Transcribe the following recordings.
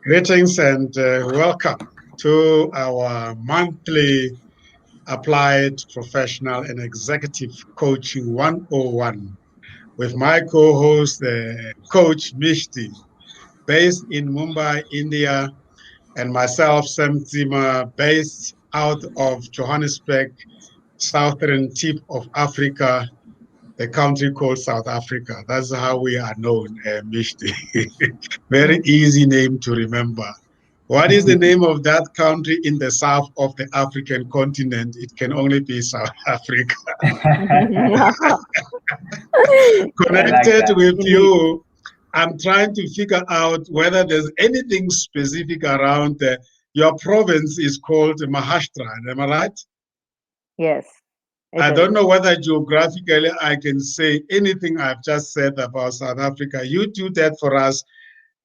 Greetings and welcome to our monthly Applied Professional and Executive Coaching 101 with my co-host, Coach Mishti, based in Mumbai, India, and myself, Tsima, based out of Johannesburg, southern tip of Africa, a country called South Africa. That's how we are known, Mishti. Very easy name to remember. What is the name of that country in the south of the African continent? It can only be South Africa. I like Connected that. with Indeed. you, I'm trying to figure out whether there's anything specific around your province is called Maharashtra. Am I right? Yes, it I is. don't know whether geographically I can say anything I've just said about South Africa. You do that for us.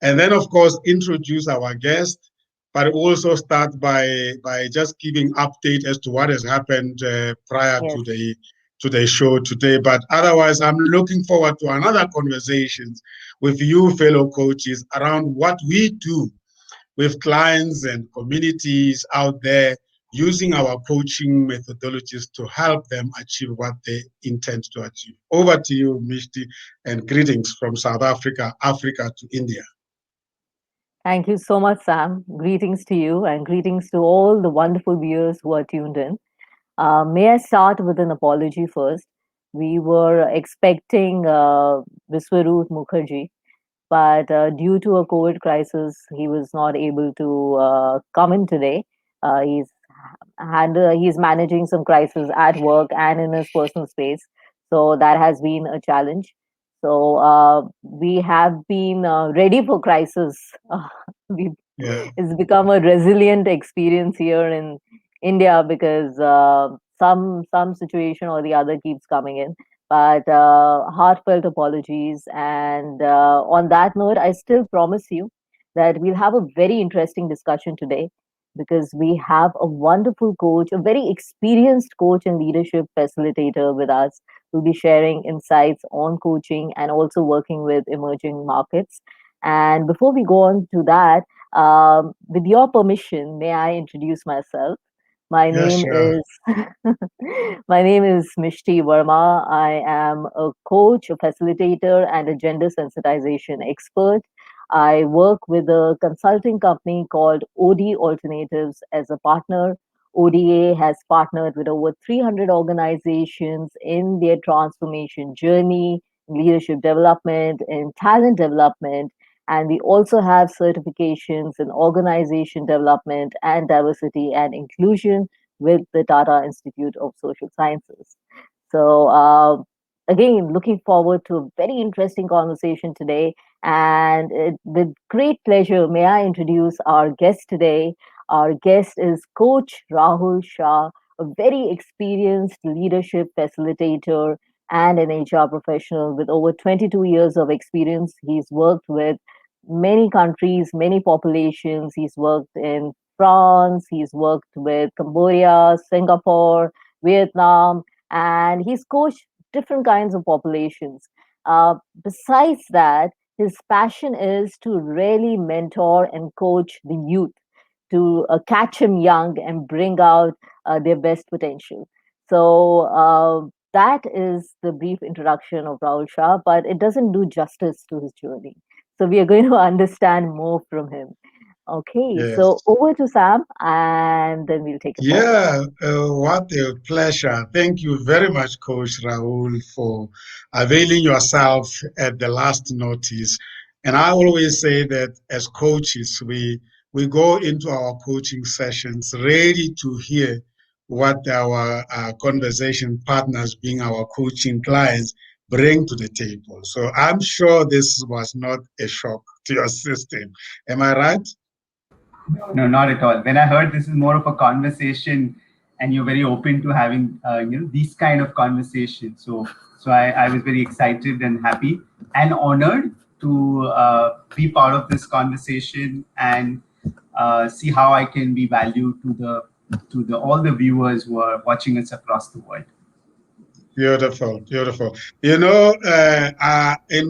And then, of course, introduce our guest, but also start by just giving update as to what has happened prior Yes. to the show today. But otherwise, I'm looking forward to another conversations with you, fellow coaches, around what we do with clients and communities out there using our coaching methodologies to help them achieve what they intend to achieve. Over to you, Mishti, and greetings from South Africa, Africa to India. Thank you so much, Sam. Greetings to you and greetings to all the wonderful viewers who are tuned in. May I start with an apology first? We were expecting Viswaroot Mukherjee, but due to a COVID crisis, he was not able to come in today. He's managing some crisis at work and in his personal space, so that has been a challenge. So we have been ready for crisis. we Yeah. It's become a resilient experience here in India because some situation or the other keeps coming in. But heartfelt apologies. And on that note, I still promise you that we'll have a very interesting discussion today because we have a wonderful coach, a very experienced coach and leadership facilitator with us who'll be sharing insights on coaching and also working with emerging markets. And before we go on to that, with your permission, may I introduce myself? My Yeah, name sure. is my name is Mishti Verma. I am a coach, a facilitator, and a gender sensitization expert. I work with a consulting company called OD Alternatives as a partner. ODA has partnered with over 300 organizations in their transformation journey, leadership development, and talent development. And we also have certifications in organization development and diversity and inclusion with the Tata Institute of Social Sciences. So, again, looking forward to a very interesting conversation today. And with great pleasure, may I introduce our guest today. Our guest is Coach Rahul Shah, a very experienced leadership facilitator and an HR professional with over 22 years of experience. He's worked with many countries, many populations. He's worked in France, he's worked with Cambodia, Singapore, Vietnam, and he's coached different kinds of populations. Besides that, his passion is to really mentor and coach the youth to catch him young and bring out their best potential. So that is the brief introduction of Rahul Shah, but it doesn't do justice to his journey. So we are going to understand more from him. Okay, so Yes. over to Sam, and then we'll take it forward. Yeah, what a pleasure. Thank you very much, Coach Rahul, for availing yourself at the last notice. And I always say that as coaches, we go into our coaching sessions ready to hear what our conversation partners, being our coaching clients, bring to the table. So I'm sure this was not a shock to your system. Am I right? No, not at all. When I heard this is more of a conversation, and you're very open to having these kind of conversations, so I was very excited and happy and honored to be part of this conversation and see how I can be value to the all the viewers who are watching us across the world. Beautiful, beautiful. In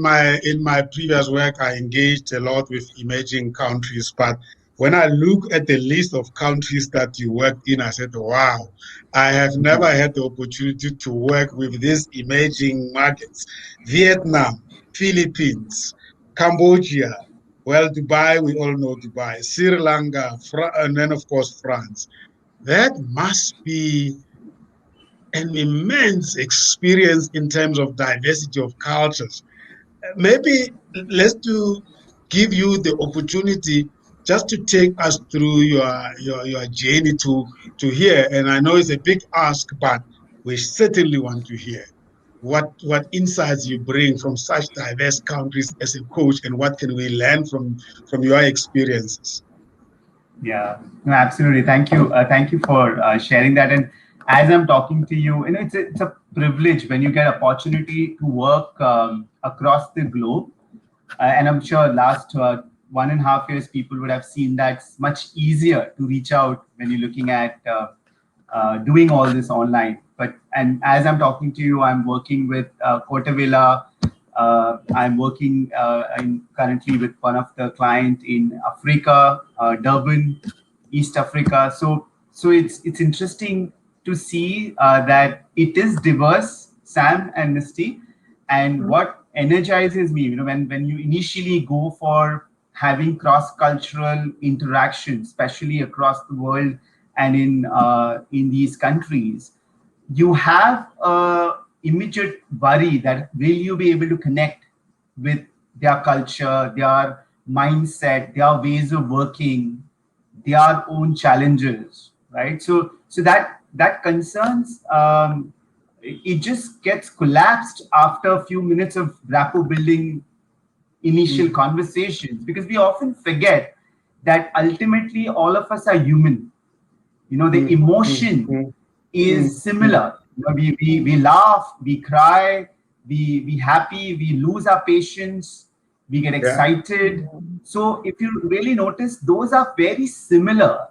my previous work, I engaged a lot with emerging countries. But when I look at the list of countries that you worked in, I said, "Wow, I have never had the opportunity to work with these emerging markets: Vietnam, Philippines, Cambodia. Well, Dubai, we all know Dubai, Sri Lanka, and then of course France. That must be an immense experience in terms of diversity of cultures. Maybe let's do give you the opportunity just to take us through your journey to here. And I know it's a big ask, but we certainly want to hear what insights you bring from such diverse countries as a coach, and what can we learn from your experiences. Yeah, no, absolutely. Thank you for sharing that. And as I'm talking to you, it's a privilege when you get opportunity to work across the globe. And I'm sure last 1.5 years, people would have seen that it's much easier to reach out when you're looking at doing all this online. And as I'm talking to you, I'm working with Kotavela. I'm working currently with one of the client in Africa, Durban, East Africa. So it's interesting to see that it is diverse, Sam and Misty. And what energizes me, when you initially go for having cross-cultural interaction, especially across the world and in these countries, you have a immediate worry that will you be able to connect with their culture, their mindset, their ways of working, their own challenges, right? So that concerns, it just gets collapsed after a few minutes of rapport building initial Mm, conversations, because we often forget that ultimately all of us are human. The mm, mm, emotion mm, mm, is mm. similar. We laugh, we cry, we happy, we lose our patience, we get Yeah. excited. So if you really notice, those are very similar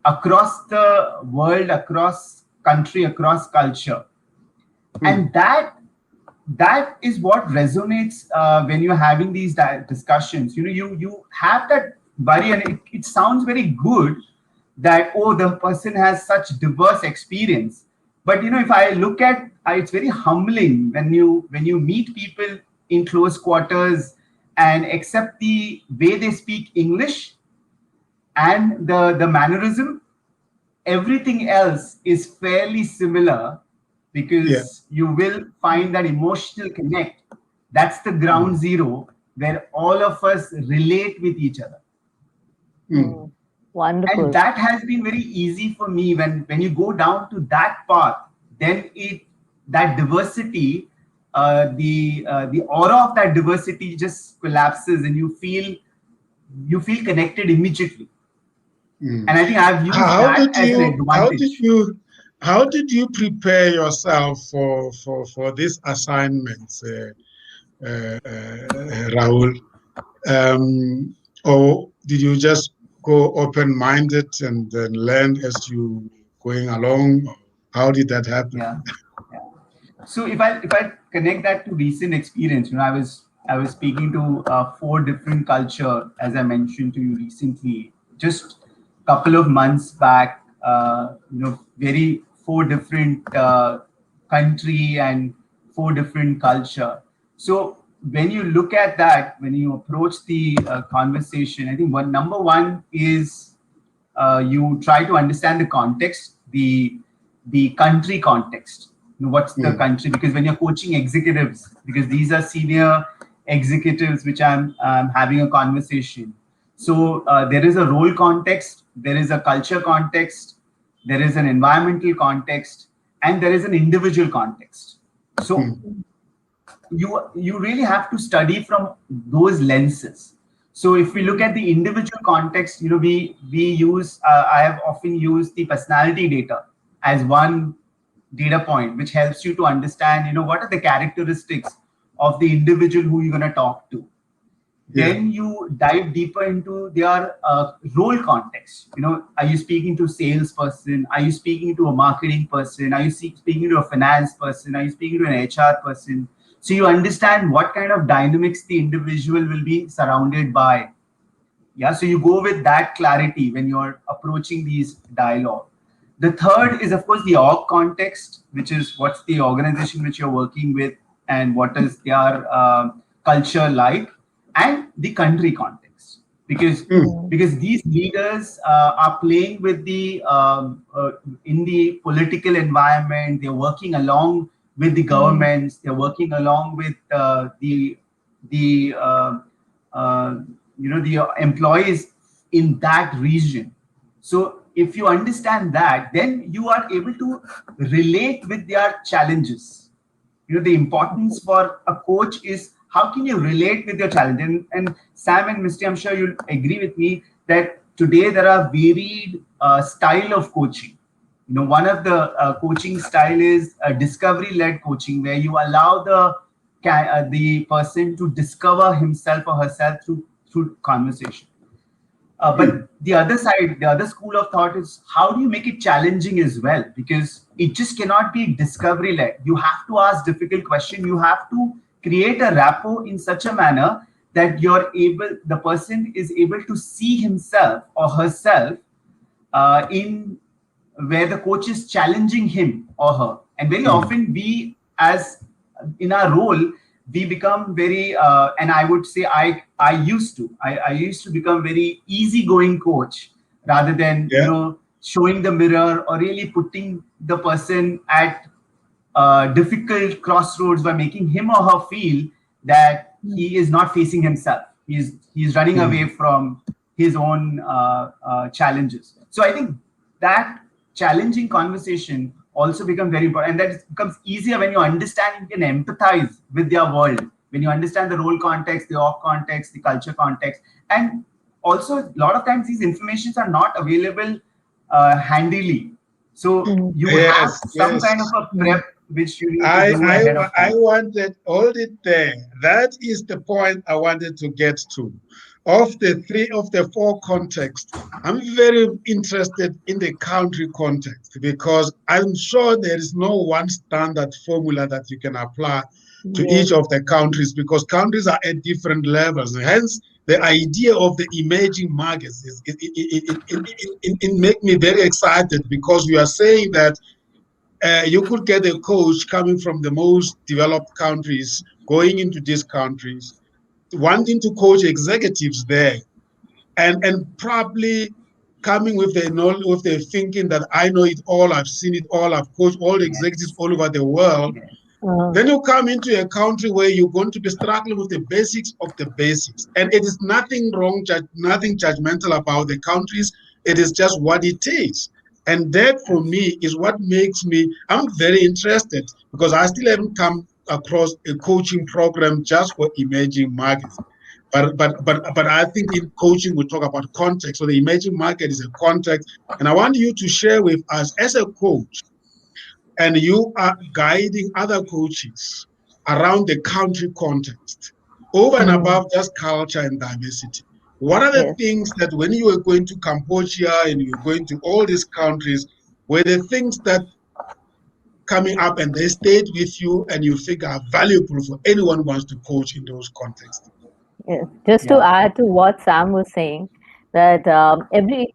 across the world, across country, across culture. Mm, And that is what resonates when you're having these discussions. You have that worry, and it sounds very good that, oh, the person has such diverse experience. But if I look at, it's very humbling when you meet people in close quarters, and accept the way they speak English and the mannerism, everything else is fairly similar, yeah. because you will find that emotional connect. That's the ground Mm, zero where all of us relate with each other. mm, And Wonderful. that has been very easy for me. When you go down to that path, then it that diversity, the aura of that diversity just collapses, and you feel connected immediately. mm. And I think I've used How that did as an you how did advantage. you how did you prepare yourself for this assignment, Rahul? Or did you just go open-minded and then learn as you going along? How did that happen? Yeah. So if I connect that to recent experience, I was speaking to four different culture, as I mentioned to you recently, just couple of months back. Very four different country and four different culture. So when you look at that, when you approach the conversation, I think number one is you try to understand the context, the country context. What's the Mm, country? Because when you're coaching executives, because these are senior executives which I'm having a conversation. So there is a role context, there is a culture context, there is an environmental context, and there is an individual context. So mm, you really have to study from those lenses. So if we look at the individual context, we use, I have often used the personality data as one data point, which helps you to understand what are the characteristics of the individual who you're going to talk to. Yeah. then you dive deeper into their role context. Are you speaking to a salesperson? Are you speaking to a marketing person? Are you speaking to a finance person? Are you speaking to an HR person? So you understand what kind of dynamics the individual will be surrounded by. Yeah, so you go with that clarity when you're approaching these dialogue. The third is, of course, the org context, which is what's the organization which you're working with and what is their culture like, and the country context, because Mm. these leaders are playing with the in the political environment. They're working along with the governments. They're working along with the uh, the employees in that region. So if you understand that, then you are able to relate with their challenges. The importance for a coach is how can you relate with your challenge. And Sam and Misty, I'm sure you'll agree with me that today there are varied style of coaching. One of the coaching style is discovery led coaching, where you allow the person to discover himself or herself through conversation. Mm. But the other side, the other school of thought is how do you make it challenging as well? Because it just cannot be discovery led. You have to ask difficult questions. You have to create a rapport in such a manner that the person is able to see himself or herself in where the coach is challenging him or her. And very Mm. often we, as in our role, we become very and I would say I used to become very easygoing coach, rather than Yeah. showing the mirror or really putting the person at difficult crossroads by making him or her feel that he is not facing himself. He's running away Mm. from his own challenges. So I think that challenging conversation also becomes very important, and that it becomes easier when you understand, you can empathize with their world, when you understand the role context, the off context, the culture context. And also a lot of times these informations are not available handily, so you have Yes. some kind of Yes. a prep which you need to I, do I ahead of I time. wanted hold it there. That is the point I wanted to get to. Of the four contexts, I'm very interested in the country context because I'm sure there is no one standard formula that you can apply to Yes. each of the countries because countries are at different levels. Hence, the idea of the emerging markets it make me very excited because you are saying that you could get a coach coming from the most developed countries going into these countries wanting to coach executives there and probably coming with the thinking that I know it all, I've seen it all, I've coached all the executives Yes. all over the world. Yes. Then you come into a country where you're going to be struggling with the basics of the basics. And it is nothing wrong, nothing judgmental about the countries. It is just what it is. And that for me is what makes me, I'm very interested because I still haven't come across a coaching program just for emerging markets. But I think in coaching we talk about context. So the emerging market is a context. And I want you to share with us as a coach, and you are guiding other coaches around the country context, over and above just culture and diversity. What are the Yes. things that when you were going to Cambodia and you're going to all these countries, were the things that coming up and they stayed with you and you think are valuable for anyone who wants to coach in those contexts? Yes. Just to Yeah. add to what Sam was saying, that every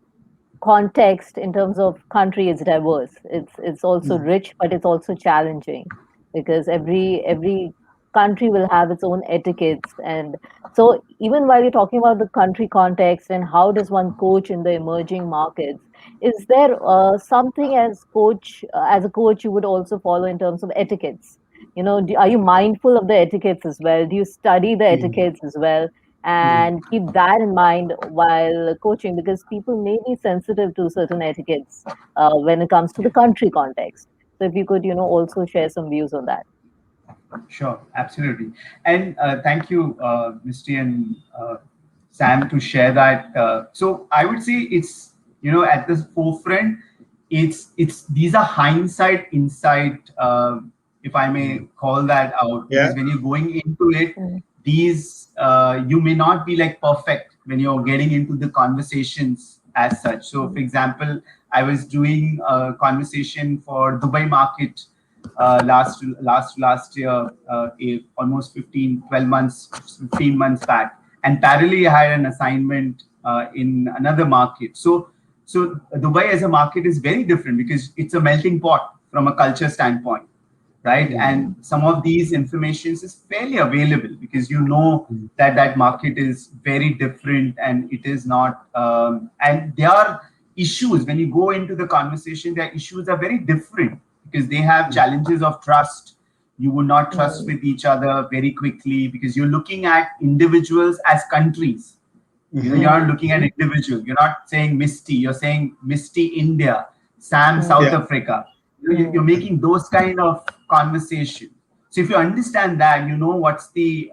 context in terms of country is diverse. It's also Mm. rich, but it's also challenging because every country will have its own etiquettes. And so even while you're talking about the country context and how does one coach in the emerging markets, is there something as a coach you would also follow in terms of etiquettes? Are you mindful of the etiquettes as well? Do you study the Mm. etiquettes as well? Mm. And keep that in mind while coaching because people may be sensitive to certain etiquettes when it comes to the Yes. country context. So if you could, also share some views on that. Sure, absolutely. And thank you, Misty and Sam, to share that. So I would say it's, at the forefront, it's these are hindsight insight, if I may Mm. call that out, Yeah. because when you're going into it, Mm. these you may not be like perfect when you're getting into the conversations as such. So for example, I was doing a conversation for Dubai market last year, almost 15 months back, and parallelly I had an assignment in another market. So Dubai as a market is very different because it's a melting pot from a culture standpoint, right? And some of these informations is fairly available because you know that that market is very different, and it is not and there are issues when you go into the conversation. Their issues are very different because they have challenges of trust. You would not trust with each other very quickly because you're looking at individuals as countries. You know, you're not looking at individual. You're not saying Misty. You're saying Misty India, Sam South Yeah. Africa. You're making those kind of conversation. So if you understand that, you know what's the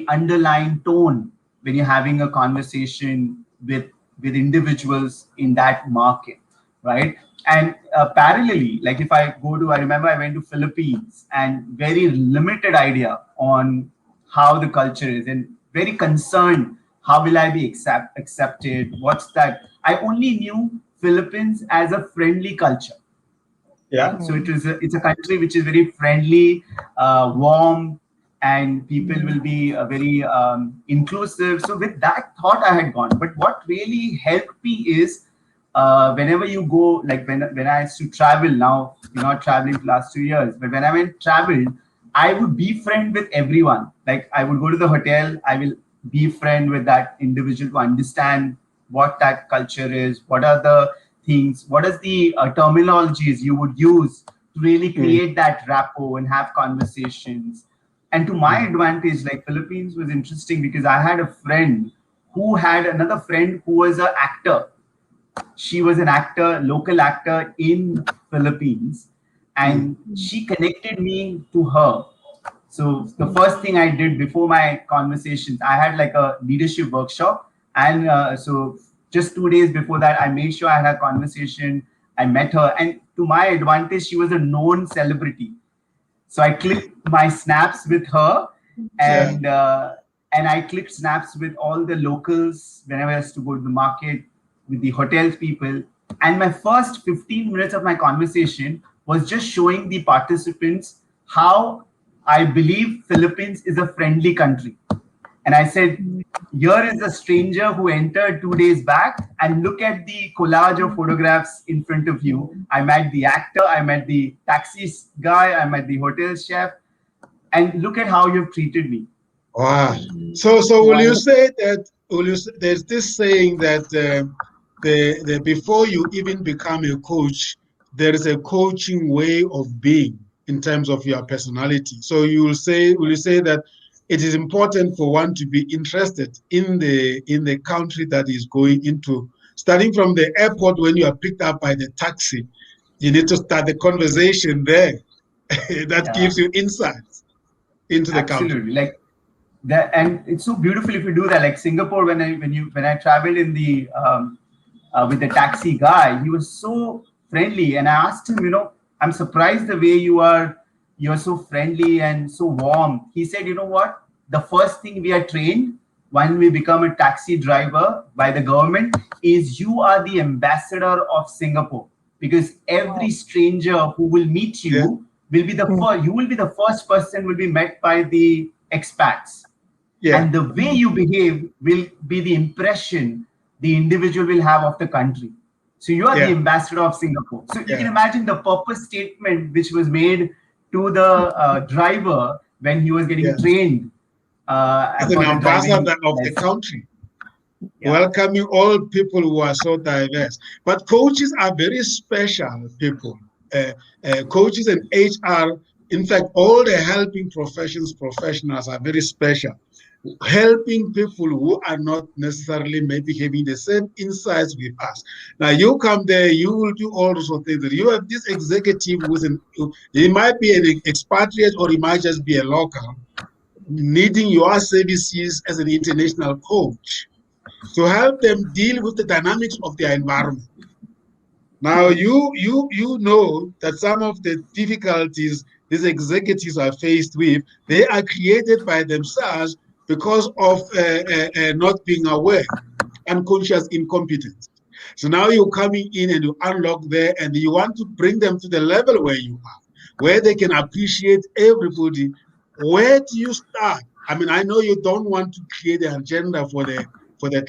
underlying tone when you're having a conversation with individuals in that market, right? And parallelly, like if I go to, I remember I went to Philippines and very limited idea on how the culture is, and very concerned how will I be accepted, what's that. I only knew Philippines as a friendly culture. Yeah. So it's a country which is very friendly, warm, and people will be very inclusive. So with that thought, I had gone. But what really helped me is whenever you go, like when I used to travel. Now you're not traveling for the last 2 years, but when I went traveled, I would be friend with everyone. Like I would go to the hotel, I will be friend with that individual to understand what that culture is, what are the things, what is the terminologies you would use to really create that rapport and have conversations. And to my advantage, like Philippines was interesting because I had a friend who had another friend who was an actor. She was an actor, local actor in Philippines, and she connected me to her. So the first thing I did before my conversations, I had like a leadership workshop, and so just 2 days before that, I made sure I had a conversation. I met her, and to my advantage, she was a known celebrity. So I clicked my snaps with her, Yeah. and I clicked snaps with all the locals whenever I was to go to the market, with the hotels people. And my first 15 minutes of my conversation was just showing the participants how I believe Philippines is a friendly country. And I said, here is a stranger who entered 2 days back, and look at the collage of photographs in front of you. I met the actor, I met the taxi guy, I met the hotel chef, and look at how you've treated me. Wow. So will you Wonderful. say that, there's this saying that the before you even become a coach, there is a coaching way of being in terms of your personality. So will you say that it is important for one to be interested in the country that is going into, starting from the airport when you are picked up by the taxi, you need to start the conversation there. That Yeah, gives you insights into the country. absolutely. Like that, and it's so beautiful if you do that. Like Singapore, when I traveled in the with the taxi guy, he was so friendly, and I asked him, I'm surprised the way you're so friendly and so warm. He said, you know what, the first thing we are trained when we become a taxi driver by the government is you are the ambassador of Singapore, because every stranger who will meet Yeah. you will be the first. You will be the first person will be met by the expats, Yeah. and the way you behave will be the impression the individual will have of the country. So you are the Yeah. ambassador of Singapore. So you can Yeah. imagine the purpose statement which was made to the driver when he was getting Yeah. trained As an for the driving ambassador of the license. country, Yeah, welcoming all people who are so diverse. But coaches are very special people. Uh, Coaches and HR, in fact, all the helping professions, professionals are very special. Helping people who are not necessarily maybe having the same insights with us. Now you come there, you will do all sorts of things. You have this executive who's he might be an expatriate or he might just be a local, needing your services as an international coach to help them deal with the dynamics of their environment. Now you know that some of the difficulties these executives are faced with, they are created by themselves because of not being aware, unconscious incompetence. So now you're coming in and you unlock there and you want to bring them to the level where you are, where they can appreciate everybody. Where do you start? I mean, I know you don't want to create an agenda for the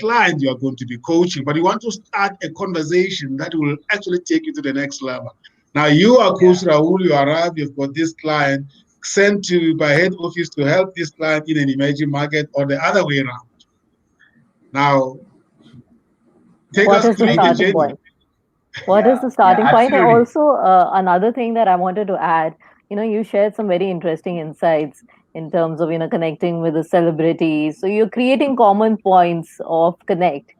client you are going to be coaching, but you want to start a conversation that will actually take you to the next level. Now you are Coach Yeah. Rahul, you arrive, you've got this client sent to you by head office to help this client in an emerging market or the other way around. Now, take What us is the through I the think, starting journey. point? What is yeah, the yeah, starting point? And absolutely. also, another thing that I wanted to add, you shared some very interesting insights in terms of, connecting with the celebrities. So you're creating common points of connect.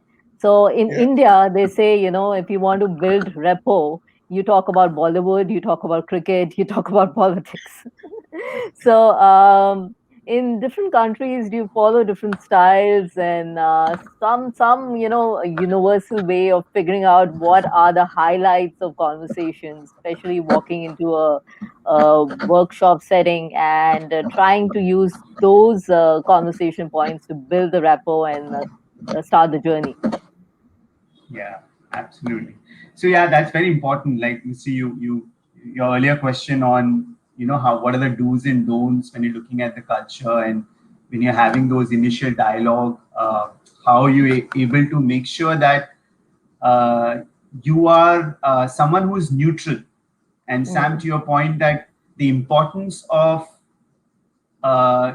So in Yeah. India, they say, if you want to build rapport, you talk about Bollywood, you talk about cricket, you talk about politics. So, in different countries, do you follow different styles and some a universal way of figuring out what are the highlights of conversations, especially walking into a workshop setting and trying to use those conversation points to build the rapport and start the journey. Yeah, absolutely. So yeah, that's very important. Like you see, your earlier question on how what are the do's and don'ts when you're looking at the culture and when you're having those initial dialogue, how are you able to make sure that uh, you are someone who is neutral. And Sam, Mm, to your point that the importance of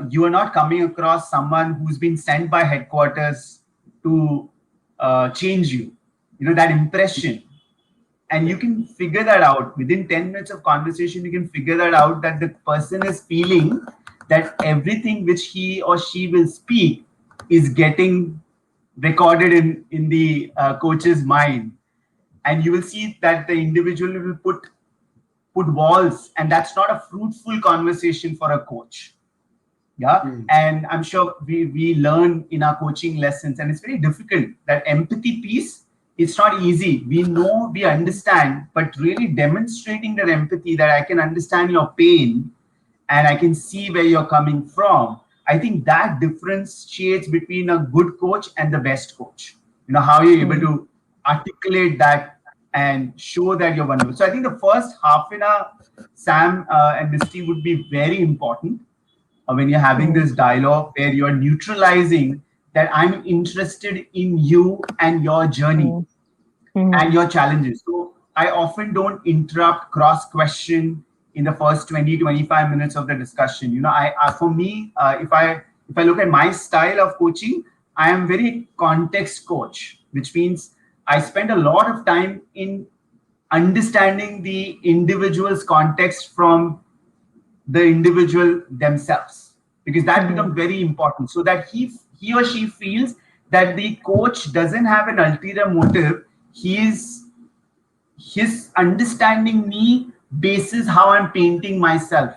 you are not coming across someone who's been sent by headquarters to change you. That impression, and you Yeah. can figure that out within 10 minutes of conversation. You can figure that out that the person is feeling that everything which he or she will speak is getting recorded in the coach's mind, and you will see that the individual will put walls, and that's not a fruitful conversation for a coach. Yeah, Mm. and I'm sure we learn in our coaching lessons, and it's very difficult. That empathy piece, it's not easy. We know, we understand, but really demonstrating that empathy, that I can understand your pain and I can see where you're coming from. I think that differentiates between a good coach and the best coach. How you're able mm, to articulate that and show that you're vulnerable. So I think the first half an hour, Sam and Misty, would be very important when you're having mm, this dialogue where you're neutralizing that I'm interested in you and your journey mm, mm, and your challenges. So I often don't interrupt, cross question in the first 20, 25 minutes of the discussion. For me, if I look at my style of coaching, I am very context coach, which means I spend a lot of time in understanding the individual's context from the individual themselves, because that mm, becomes very important, so that he or she feels that the coach doesn't have an ulterior motive. He's understanding me basis how I'm painting myself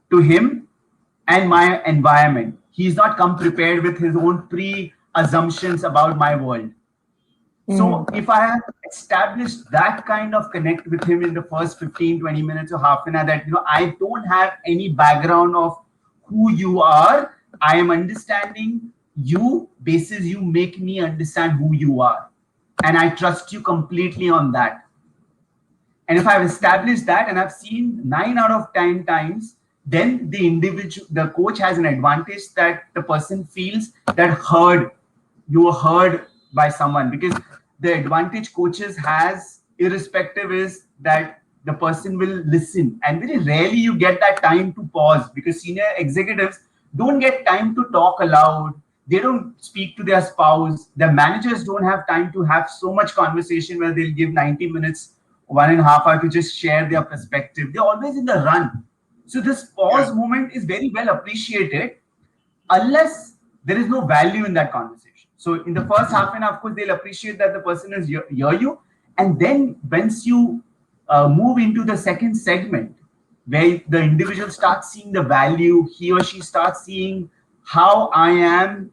to him and my environment. He's not come prepared with his own pre assumptions about my world. mm, So if I have established that kind of connect with him in the first 15, 20 minutes or half an hour, that I don't have any background of who you are. I am understanding you basis you make me understand who you are. And I trust you completely on that. And if I've established that and I've seen 9 out of 10 times, then the coach has an advantage that the person feels that you were heard by someone, because the advantage coaches has irrespective is that the person will listen, and very rarely you get that time to pause, because senior executives don't get time to talk aloud. They don't speak to their spouse. Their managers don't have time to have so much conversation where they'll give 90 minutes, 1.5 hour to just share their perspective. They're always in the run. So this Yeah. pause moment is very well appreciated, unless there is no value in that conversation. So in the first Mm. half an hour, of course, they'll appreciate that the person is hear you. And then once you move into the second segment, where the individual starts seeing the value, he or she starts seeing how I am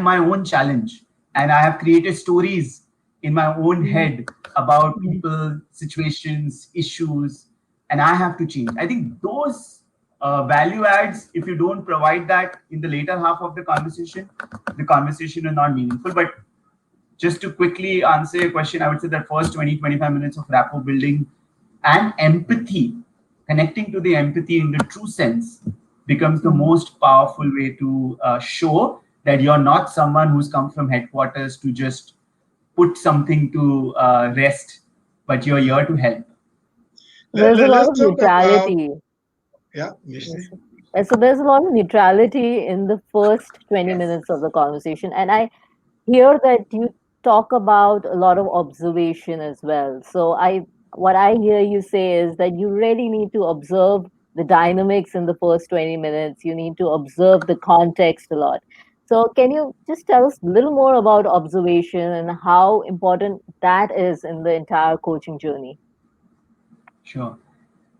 my own challenge, and I have created stories in my own mm, head about mm, people, situations, issues. and I have to change. I think those value adds, if you don't provide that in the later half of the conversation is not meaningful. But just to quickly answer your question, I would say that first 20-25 minutes of rapport building and empathy, connecting to the empathy in the true sense, becomes the Mhm. most powerful way to show that you're not someone who's come from headquarters to just put something to rest, but you're here to help. There's a lot Let's of talk about, neutrality. yeah, Mishti. Yes. So there's a lot of neutrality in the first 20 minutes of the conversation. And I hear that you talk about a lot of observation as well. So what I hear you say is that you really need to observe the dynamics in the first 20 minutes. You need to observe the context a lot. So can you just tell us a little more about observation and how important that is in the entire coaching journey? Sure.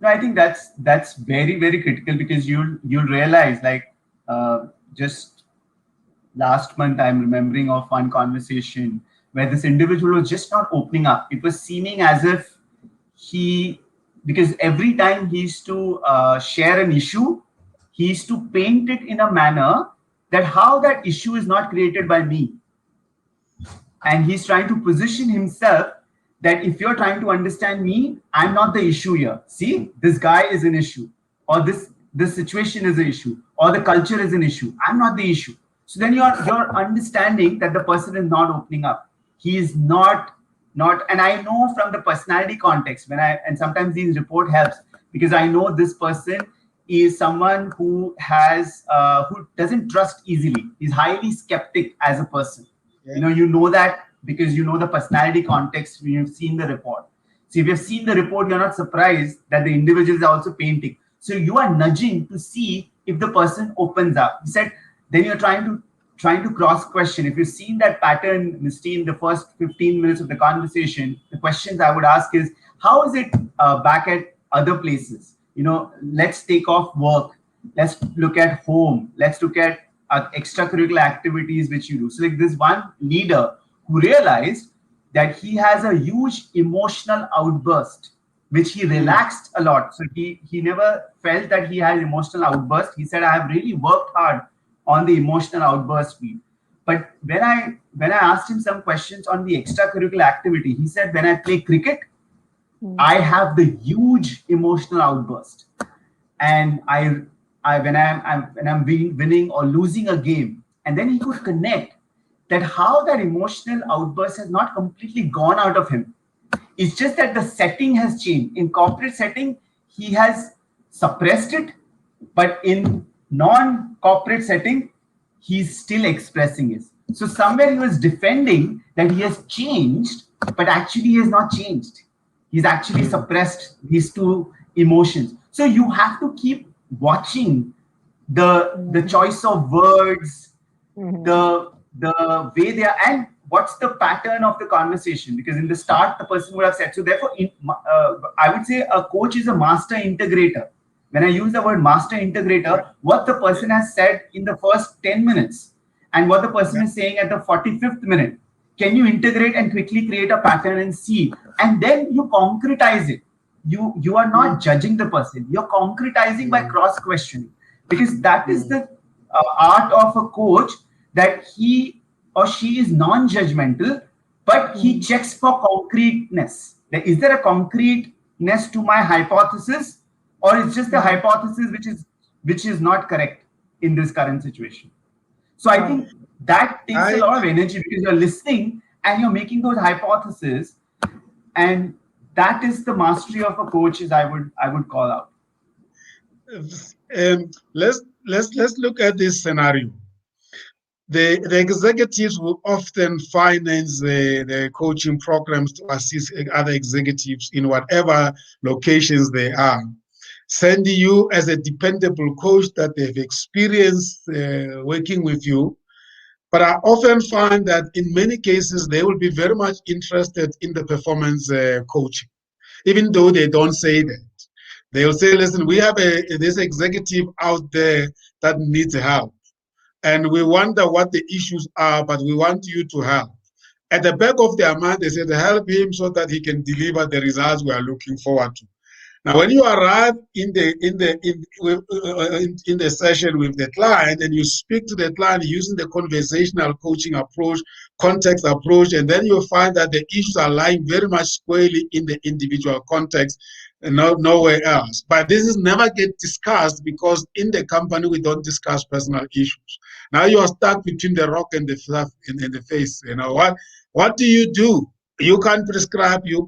No, I think that's very very critical, because you'll realize, like, just last month I'm remembering of one conversation where this individual was just not opening up. It was seeming as if he, because every time he used to share an issue, he used to paint it in a manner that how that issue is not created by me, and he's trying to position himself that if you're trying to understand me, I'm not the issue here. See, this guy is an issue, or this situation is an issue, or the culture is an issue. I'm not the issue. So then you're understanding that the person is not opening up. He is not, and I know from the personality context, when I, and sometimes these report helps, because I know this person is someone who has who doesn't trust easily. He's highly skeptic as a person. Yeah. You know that because you know the personality context when you've seen the report. So if you've seen the report, you're not surprised that the individuals are also painting. So you are nudging to see if the person opens up. He said, then you're trying to cross question. If you've seen that pattern, Misty, in the first 15 minutes of the conversation, the questions I would ask is, how is it back at other places? Let's take off work. Let's look at home. Let's look at extracurricular activities which you do. So like this one leader who realized that he has a huge emotional outburst, which he relaxed a lot. So he never felt that he had emotional outburst. He said, I have really worked hard on the emotional outburst field. But when I asked him some questions on the extracurricular activity, he said, when I play cricket, Mm. I have the huge emotional outburst, and I when I'm winning or losing a game, and then he could connect that how that emotional outburst has not completely gone out of him. It's just that the setting has changed. In corporate setting, he has suppressed it, but in non-corporate setting, he's still expressing it. So somewhere he was defending that he has changed, but actually he has not changed. He's actually suppressed these two emotions. So you have to keep watching the Mhm. choice of words, Mhm. the way they are, and what's the pattern of the conversation. Because in the start the person would have said, so therefore I would say a coach is a master integrator. When I use the word master integrator, what the person has said in the first 10 minutes and what the person is saying at the 45th minute, can you integrate and quickly create a pattern and see, and then you concretize it. You are not judging the person, you're concretizing by cross questioning, because that is the art of a coach, that he or she is non-judgmental, but he Mhm. checks for concreteness. Is there a concreteness to my hypothesis, or it's just a Mhm. hypothesis which is not correct in this current situation? So I Wow. think that takes a I lot of energy, because you're listening and you're making those hypotheses, and that is the mastery of a coach, is I would call out. let's look at this scenario. The executives will often finance the coaching programs to assist other executives in whatever locations they are. Send you as a dependable coach that they've experienced working with you. But I often find that in many cases, they will be very much interested in the performance coaching, even though they don't say that. They'll say, listen, we have this executive out there that needs help. And we wonder what the issues are, but we want you to help. At the back of their mind, they said, help him so that he can deliver the results we are looking forward to. Now, when you arrive in the session with the client and you speak to the client using the conversational coaching approach, context approach, and then you find that the issues are lying very much squarely in the individual context and nowhere else. But this is never get discussed because in the company we don't discuss personal issues. Now you are stuck between the rock and the fluff in the face. You know what do? You can't prescribe. You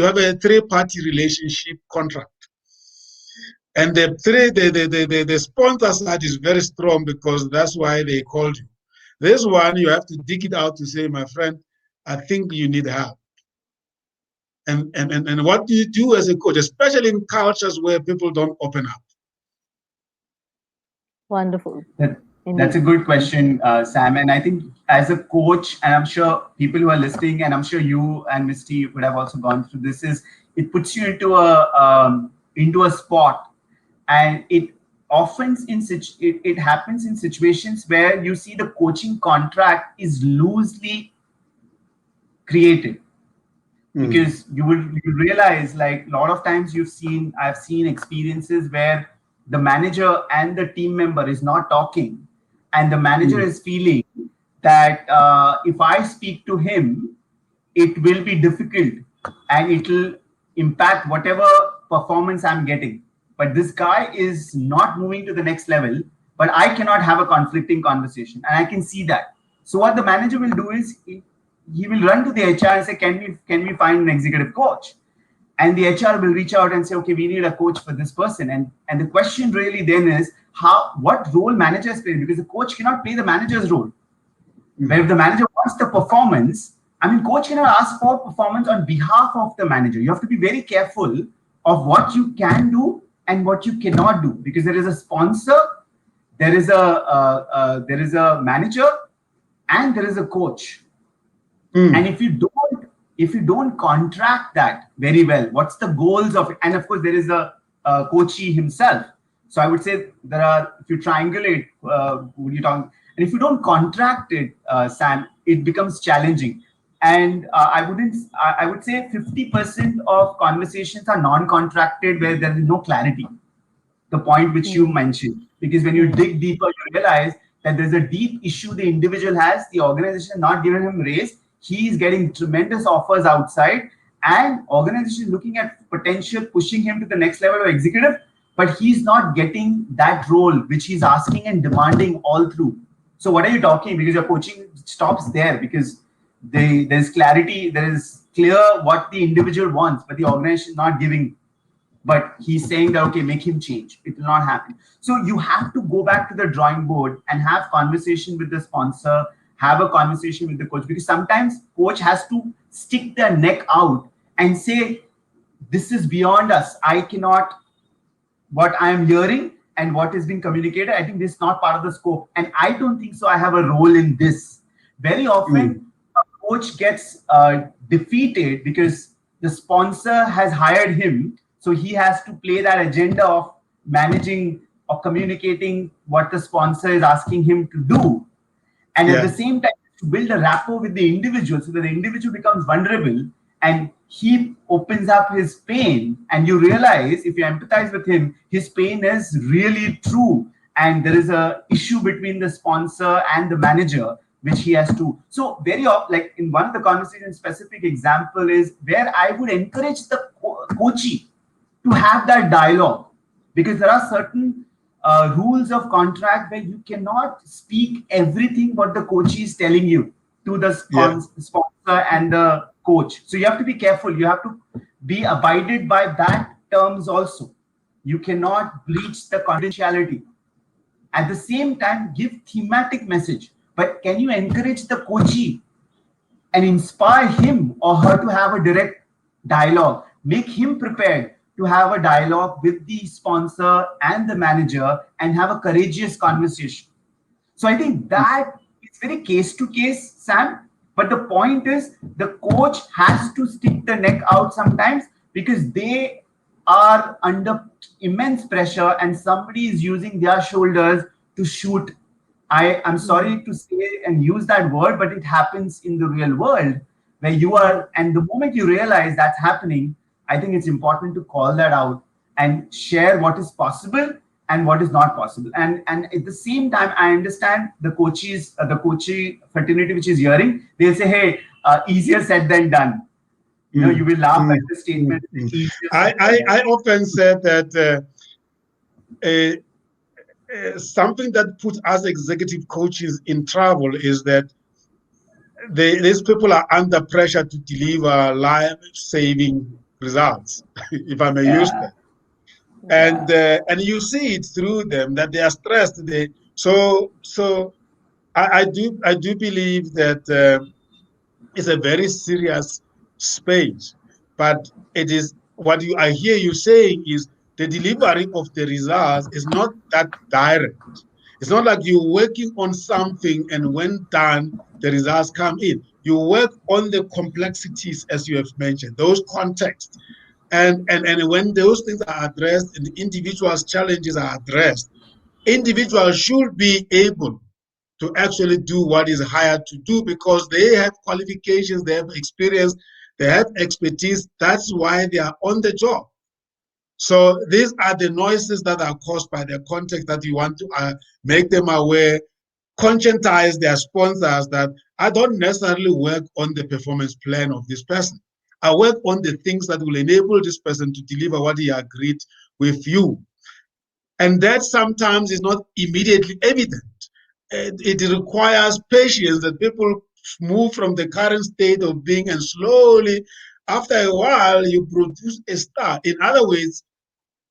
have a three-party relationship contract. And the sponsor side is very strong because that's why they called you. This one, you have to dig it out to say, my friend, I think you need help. And what do you do as a coach, especially in cultures where people don't open up? Wonderful. That's a good question, Sam. And I think as a coach, and I'm sure people who are listening, and I'm sure you and Misty would have also gone through this, is it puts you into a spot, and it often it happens in situations where you see the coaching contract is loosely created. Because you realize, like, a lot of times I've seen experiences where the manager and the team member is not talking, and the manager is feeling that if I speak to him, it will be difficult and it will impact whatever performance I'm getting. But this guy is not moving to the next level, but I cannot have a conflicting conversation, and I can see that. So what the manager will do is he will run to the HR and say, can we find an executive coach? And the HR will reach out and say, okay, we need a coach for this person. And the question really then is what role managers play, because the coach cannot play the manager's role. But if the manager wants the performance, I mean, coach cannot ask for performance on behalf of the manager. You have to be very careful of what you can do and what you cannot do, because there is a sponsor, there is a manager, and there is a coach. And if you don't contract that very well, what's the goals of it? And of course, there is a coachee himself. So I would say if you triangulate, and if you don't contract it, Sam, it becomes challenging. And I would say 50% of conversations are non-contracted, where there is no clarity. The point which you mentioned, because when you dig deeper, you realize that there's a deep issue the individual has. The organization not giving him raise. He is getting tremendous offers outside, and organization looking at potential pushing him to the next level of executive, but he's not getting that role which he's asking and demanding all through. So what are you talking? Because your coaching stops there, because there's clarity, there is clear what the individual wants, but the organization is not giving. But he's saying that, okay, make him change. It will not happen. So you have to go back to the drawing board and have conversation with the sponsor, have a conversation with the coach, because sometimes coach has to stick their neck out and say, this is beyond us. I cannot, what I am hearing and what is being communicated, I think this is not part of the scope. And I don't think so I have a role in this. Very often, a coach gets defeated because the sponsor has hired him. So he has to play that agenda of managing or communicating what the sponsor is asking him to do. And at the same time, to build a rapport with the individual, so that the individual becomes vulnerable and he opens up his pain. And you realize, if you empathize with him, his pain is really true. And there is a issue between the sponsor and the manager, which he has to. So very often, like in one of the conversations, specific example is where I would encourage the coachee to have that dialogue, because there are certain rules of contract where you cannot speak everything what the coach is telling you to the sponsor and the coach. So you have to be careful. You have to be abided by that terms also. You cannot breach the confidentiality. At the same time, give thematic message. But can you encourage the coachee and inspire him or her to have a direct dialogue? Make him prepared to have a dialogue with the sponsor and the manager and have a courageous conversation. So I think that it's very case to case, Sam. But the point is, the coach has to stick the neck out sometimes, because they are under immense pressure and somebody is using their shoulders to shoot. I'm sorry to say and use that word, but it happens in the real world, where you are, and the moment you realize that's happening, I think it's important to call that out and share what is possible and what is not possible. And at the same time, I understand the coaches, the coaching fraternity which is hearing, they'll say, hey, easier said than done. You will laugh at the statement. Easier said than done. I often said that uh, something that puts us executive coaches in trouble is that these people are under pressure to deliver life-saving results, if I may use Yeah, that. yeah, And you see it through them that they are stressed. So I do believe that it's a very serious space, but it is what you I hear you saying is the delivery of the results is not that direct. It's not like you're working on something and when done, the results come in. You work on the complexities, as you have mentioned, those contexts. And when those things are addressed and the individual's challenges are addressed, individuals should be able to actually do what is hired to do because they have qualifications, they have experience, they have expertise. That's why they are on the job. So these are the noises that are caused by the context that you want to make them aware, conscientize their sponsors that I don't necessarily work on the performance plan of this person. I work on the things that will enable this person to deliver what he agreed with you. And that sometimes is not immediately evident. It requires patience that people move from the current state of being and slowly, after a while, you produce a star. In other words,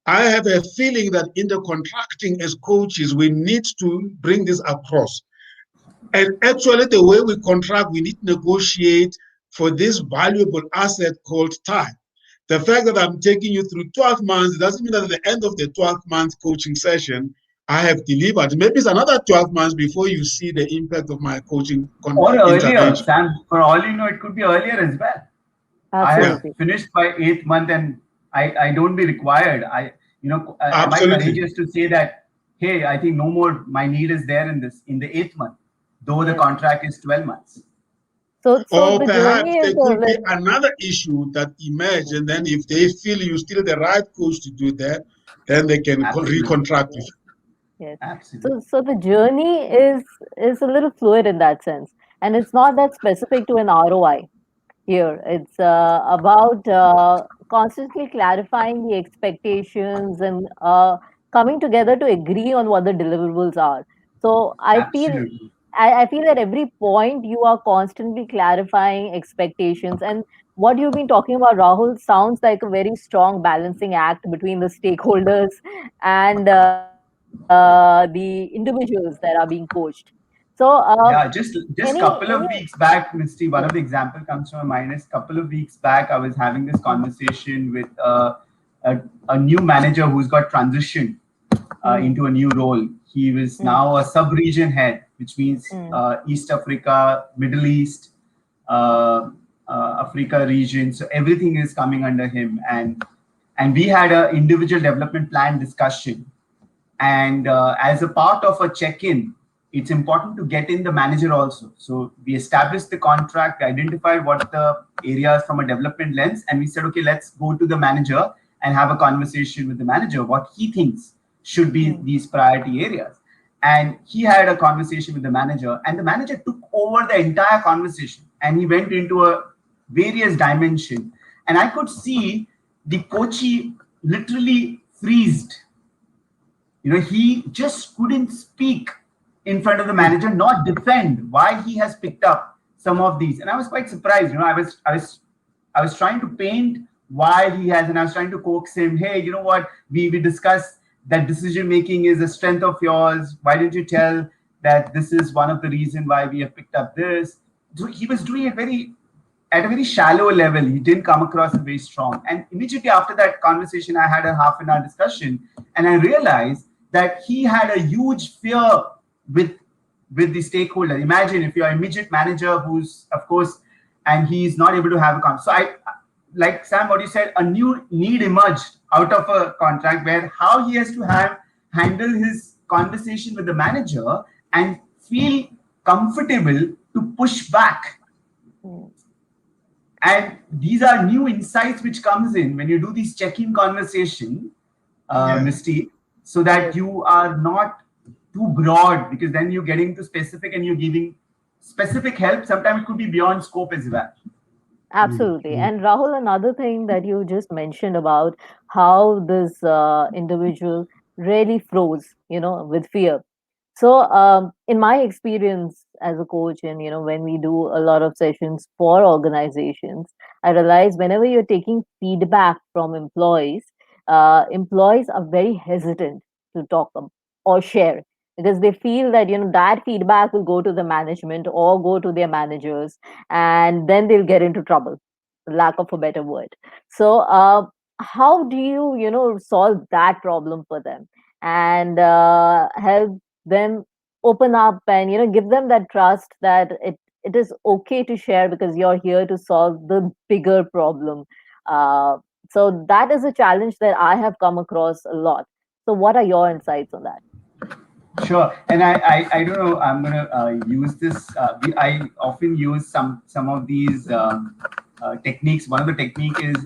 I have a feeling that in the contracting as coaches, we need to bring this across. And actually, the way we contract, we need to negotiate for this valuable asset called time. The fact that I'm taking you through 12 months doesn't mean that at the end of the 12-month coaching session, I have delivered. Maybe it's another 12 months before you see the impact of my coaching or earlier, intervention. Sam. For all you know, it could be earlier as well. I have Yeah, Absolutely. finished by 8th month, and I don't be required. Am I absolutely. courageous to say that? Hey, I think no more. My need is there in the 8th month, though the Yes. contract is 12 months. So Or the perhaps journey is there a could be little, another issue that emerge, and then if they feel you're still the right coach to do that, then they can Absolutely, recontract with yes, yes. absolutely, So the journey is a little fluid in that sense, and it's not that specific to an ROI here. It's about constantly clarifying the expectations and coming together to agree on what the deliverables are. So absolutely. I feel at every point you are constantly clarifying expectations. And what you've been talking about, Rahul, sounds like a very strong balancing act between the stakeholders and the individuals that are being coached. So, Yeah, just couple any of weeks back, Misty, one of the example comes to my mind is couple of weeks back, I was having this mm, conversation with a new manager who's got transitioned mhm, into a new role. He was mm, now a sub-region head, which means mm, East Africa, Middle East, uh, Africa region. So everything is coming under him, and we had a individual development plan discussion, and as a part of a check-in, it's important to get in the manager also. So we established the contract, identified what the areas from a development lens, and we said, okay, let's go to the manager and have a conversation with the manager what he thinks should be mm, these priority areas. And he had a conversation with the manager, and the manager took over the entire conversation, and he went into a various dimension, and I could see the coachee literally freezed. He just couldn't speak in front of the Mm, manager, not defend why he has picked up some of these. And I was quite surprised. I was trying to paint why he has, and I was trying to coax him. Hey, you know what? We discussed that decision making is a strength of yours. Why didn't you tell that this is one of the reason why we have picked up this? So he was doing it at a very shallow level. He didn't come across as very strong. And immediately after that conversation, I had a half an hour discussion, and I realized that he had a huge fear with with the stakeholder. Imagine if you're immediate manager who's, of course, and he's not able to have a contract. So like Sam, what you said, a new need emerged out of a contract where how he has to handle his conversation with the manager and feel comfortable to push back. mm. And these are new insights which comes in when you do these check-in conversation, Yeah. Misty, so that Yes. you are not too broad, because then you're getting to specific and you're giving specific help. Sometimes it could be beyond scope as well. Absolutely. Mm-hmm. And Rahul, another thing that you just mentioned about how this individual really froze, with fear. So, in my experience as a coach, and when we do a lot of sessions for organizations, I realize whenever you're taking feedback from employees, employees are very hesitant to talk or share because they feel that that feedback will go to the management or go to their managers, and then they'll get into trouble. Lack of a better word. So, how do you solve that problem for them and help them open up and give them that trust that it is okay to share because you're here to solve the bigger problem. uh, so that is a challenge that I have come across a lot. So what are your insights on that? Sure, and I don't know. I'm gonna use this. I often use some of these techniques. One of the technique is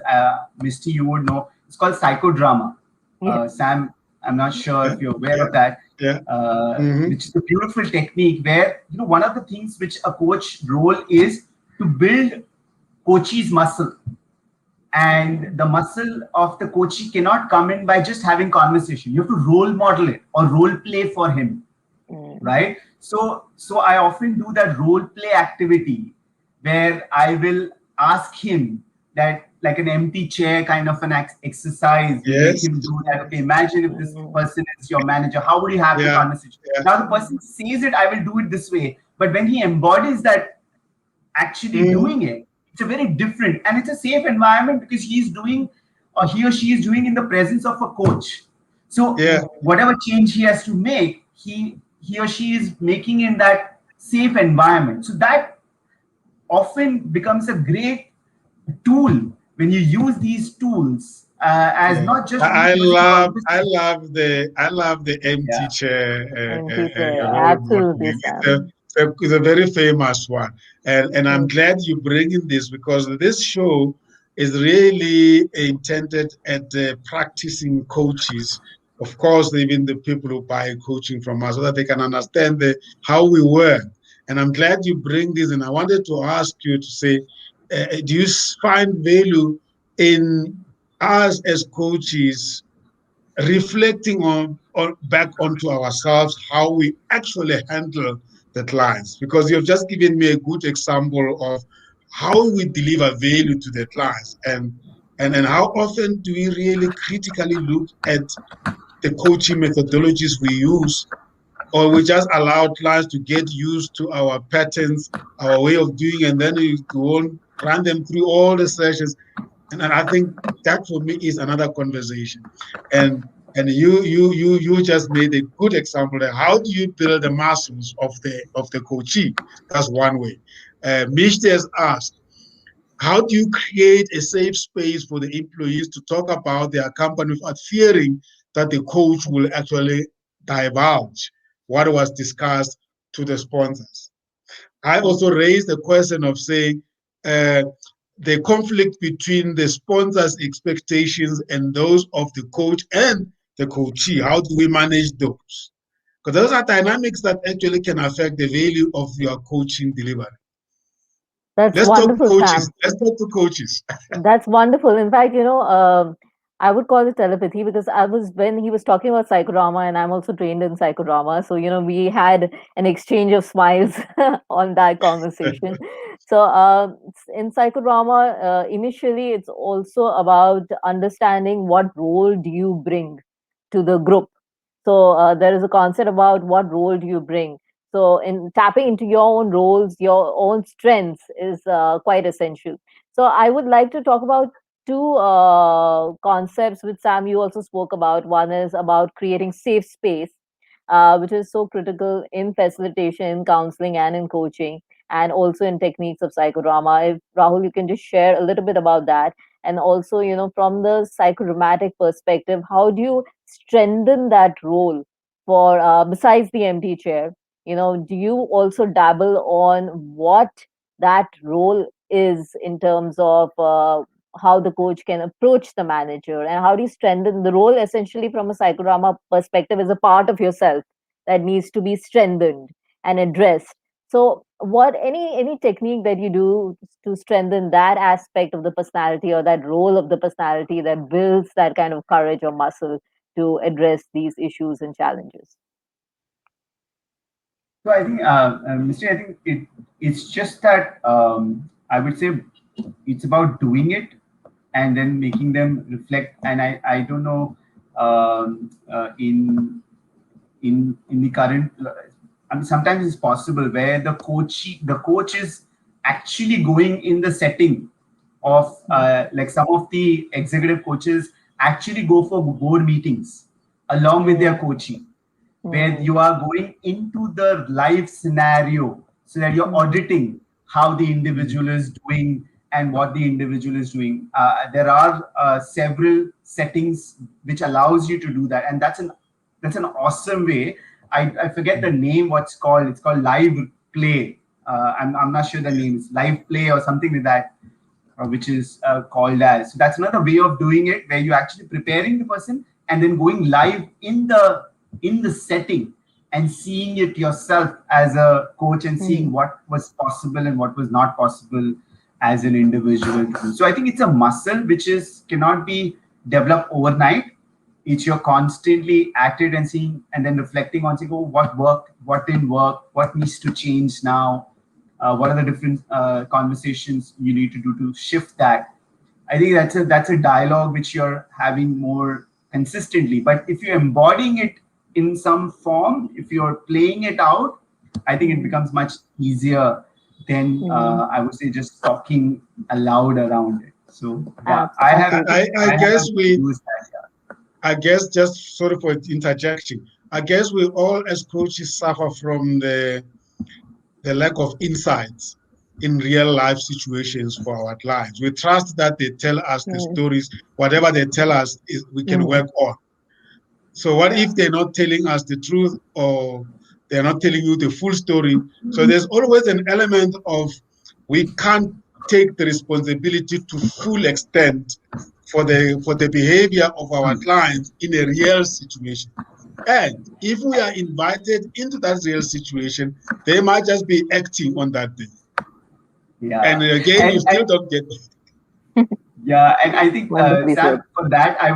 Misty. You would know. It's called psychodrama. Yeah. Sam, I'm not sure Yeah. if you're aware Yeah. of that. Yeah. Mm-hmm. Which is a beautiful technique where one of the things which a coach role is to build coach's muscle, and the muscle of the coachee cannot come in by just having conversation. You have to role model it or role play for him, Mm. right? So I often do that role play activity where I will ask him that, like an empty chair kind of an exercise. We make Yes. him do that. Okay, imagine if this Mm. person is your manager, how would you have the Yeah. conversation? Yeah. Now the person says it, I will do it this way, but when he embodies that, actually Mm-hmm. doing it, it's a very different, and it's a safe environment because he's doing, or he or she is doing, in the presence of a coach. So Yeah. whatever change he has to make, he or she is making in that safe environment. So that often becomes a great tool when you use these tools, as Yeah, not just only I using it love, on this. I love the empty Yeah, chair Empty chair. yeah, role Absolutely, modeling. Sam. It's a very famous one, and I'm Mm. glad you bring in this because this show is really intended at practicing coaches. Of course, even the people who buy coaching from us, so that they can understand how we work. And I'm glad you bring this. And I wanted to ask you to say, do you find value in us as coaches reflecting on back onto ourselves how we actually handle the clients, because you've just given me a good example of how we deliver value to the clients, and how often do we really critically look at the coaching methodologies we use, or we just allow clients to get used to our patterns, our way of doing, and then we go on run them through all the sessions, and I think that for me is another conversation. And you just made a good example there. How do you build the muscles of the coachee? That's one way. Mishti has asked, how do you create a safe space for the employees to talk about their company without fearing that the coach will actually divulge what was discussed to the sponsors? I also raised the question of saying uh, the conflict between the sponsors' expectations and those of the coach and the coachee. How do we manage those? Because those are dynamics that actually can affect the value of your coaching delivery. That's Let's talk to wonderful, coaches. Sam. Let's talk to coaches. That's wonderful. In fact, I would call it telepathy because I was when he was talking about psychodrama, and I'm also trained in psychodrama. So, we had an exchange of smiles on that conversation. So, in psychodrama, initially, it's also about understanding what role do you bring to the group. So, there is a concept about what role do you bring. So, in tapping into your own roles, your own strengths is quite essential. So I would like to talk about two concepts which Sam you also spoke about. One is about creating safe space, which is so critical in facilitation, counseling, and in coaching, and also in techniques of psychodrama. If Rahul, you can just share a little bit about that, and also from the psychodramatic perspective, how do you strengthen that role for besides the empty chair? Do you also dabble on what that role is in terms of how the coach can approach the manager, and how do you strengthen the role essentially from a psychodrama perspective as a part of yourself that needs to be strengthened and addressed. So what any technique that you do to strengthen that aspect of the personality or that role of the personality that builds that kind of courage or muscle to address these issues and challenges? So I think, Mr. I think it's just that I would say it's about doing it and then making them reflect. And I don't know, in the current, I mean, sometimes it's possible where the coach is actually going in the setting of like some of the executive coaches actually go for board meetings along with their Mm, coaching, where mm, you are going into the live scenario so that you're mm, auditing how the individual is doing and what the individual is doing. There are several settings which allows you to do that, and that's an awesome way. I forget the name. What's called? It's called live play. I'm not sure the name. It's live play or something like that, which is called as. So that's another way of doing it, where you're actually preparing the person and then going live in the setting and seeing it yourself as a coach and seeing mm, what was possible and what was not possible as an individual to do. So I think it's a muscle which is cannot be developed overnight. It's you're constantly at it and seeing and then reflecting on saying, oh, what worked, what didn't work, what needs to change now, what are the different conversations you need to do to shift that. I think that's a dialogue which you're having more consistently. But if you're embodying it in some form, if you're playing it out, I think it mm, becomes much easier than mm. I would say just talking aloud around it. So yeah, I have Absolutely. I I have guess we, used that. Yeah. I guess just sorry for interjecting. I guess we all as coaches suffer from the lack of insights in real life situations for our clients. We trust that they tell us the Mm, stories, whatever they tell us is we can mm, work on. So what Yeah. if they're not telling us the truth, or they're not telling you the full story? So there's always an element of we can't take the responsibility to full extent for the behavior of our Hmm. clients in a real situation. And if we are invited into that real situation, they might just be acting on that day. And Yeah. again, you And still don't get it. yeah, and I think wonderfully said. Sam, for that, I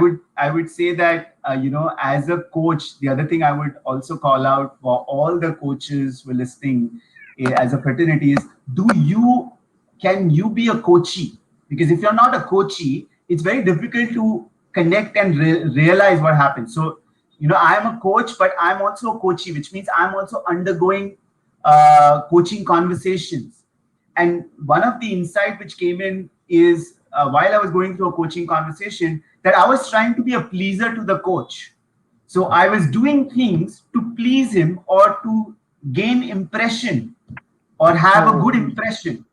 would say that as a coach, the other thing I would also call out for all the coaches who are listening as a fraternity is: do you can you be a coachee? Because if you're not a coachee, it's very difficult to connect and realize what happens. So I'm a coach, but I'm also a coachee, which means I'm also undergoing coaching conversations. And one of the insight which came in is while I was going through a coaching conversation, that I was trying to be a pleaser to the coach. So I was doing things to please him or to gain impression or have a good Mm, impression.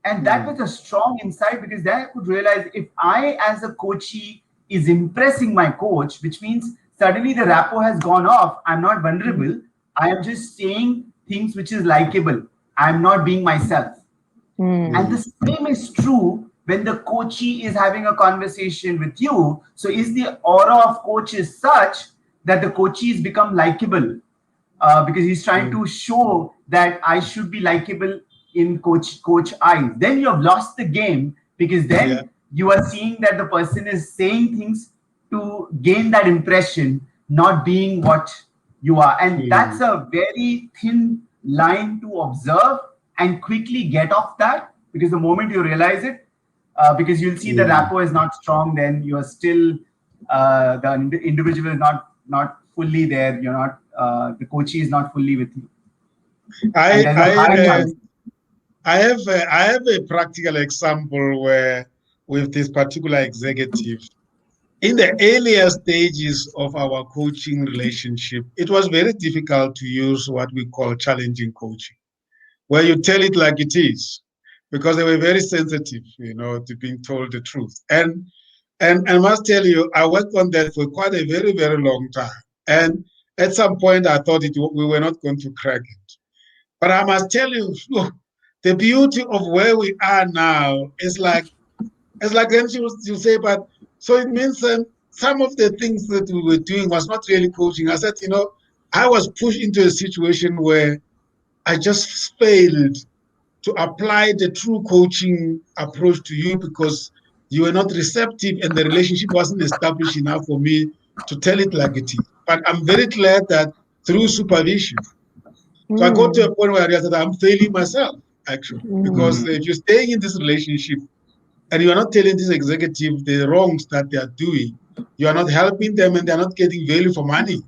And that Mm, was a strong insight, because then I could realize if I, as a coachee, is impressing my coach, which means suddenly the rapport has gone off. I'm not mm, vulnerable. I am just saying things which is likable. I'm not being myself. And the mm, mm, same is true when the coachee is having a conversation with you. So is the aura of coach is such that the coachees become likable, because he's trying mm. to show that I should be likable in coach eyes. Then you have lost the game, because Yeah. then you are seeing that the person is saying things to gain that impression, not being what you are. And that's Mm, a very thin line to observe and quickly get off that, because the moment you realize it, because you'll see the mm. rapport is not strong, then you're still the individual is not fully there. You're not the coachee is not fully with you, and I there's a I high uh, chance. I have a practical example where with this particular executive in the earlier stages of our coaching relationship, it was very difficult to use what we call challenging coaching, where you tell it like it is, because they were very sensitive, to being told the truth. And I must tell you, I worked on that for quite a very, very long time. And at some point, I thought we were not going to crack it. But I must tell you, The beauty of where we are now is like, it's like then you say, but so it means some of the things that we were doing was not really coaching. I said, I was pushed into a situation where I just failed to apply the true coaching approach to you because you were not receptive and the relationship wasn't established enough for me to tell it like it is. But I'm very glad that through supervision, so I got to a Mm. point where I realized that I'm failing myself, actually, because Mm. if you're staying in this relationship and you are not telling this executive the wrongs that they are doing, you are not helping them and they're not getting value for money.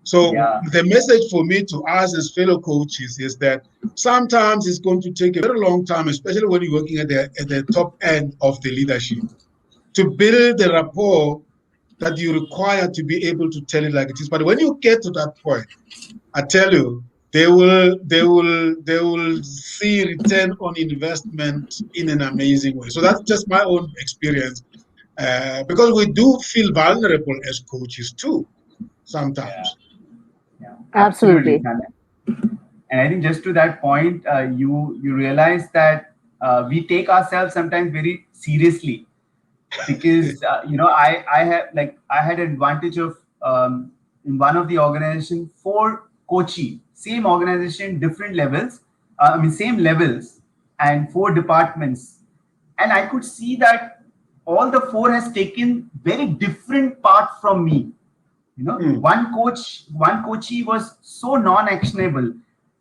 So Yeah. the message for me to us as fellow coaches is that sometimes it's going to take a very long time, especially when you're working at the top end of the leadership, to build the rapport that you require to be able to tell it like it is. But when you get to that point, I tell you, they will see return on investment in an amazing way. So that's just my own experience, because we do feel vulnerable as coaches too Yeah. sometimes. Yeah. Absolutely. Absolutely. And I think just to that point, you realize that we take ourselves sometimes very seriously, because I had an advantage of, in one of the organization, four coachee, same organization, different levels, same levels, and four departments, and I could see that all the four has taken very different path from me. Mm, One coachee was so non-actionable,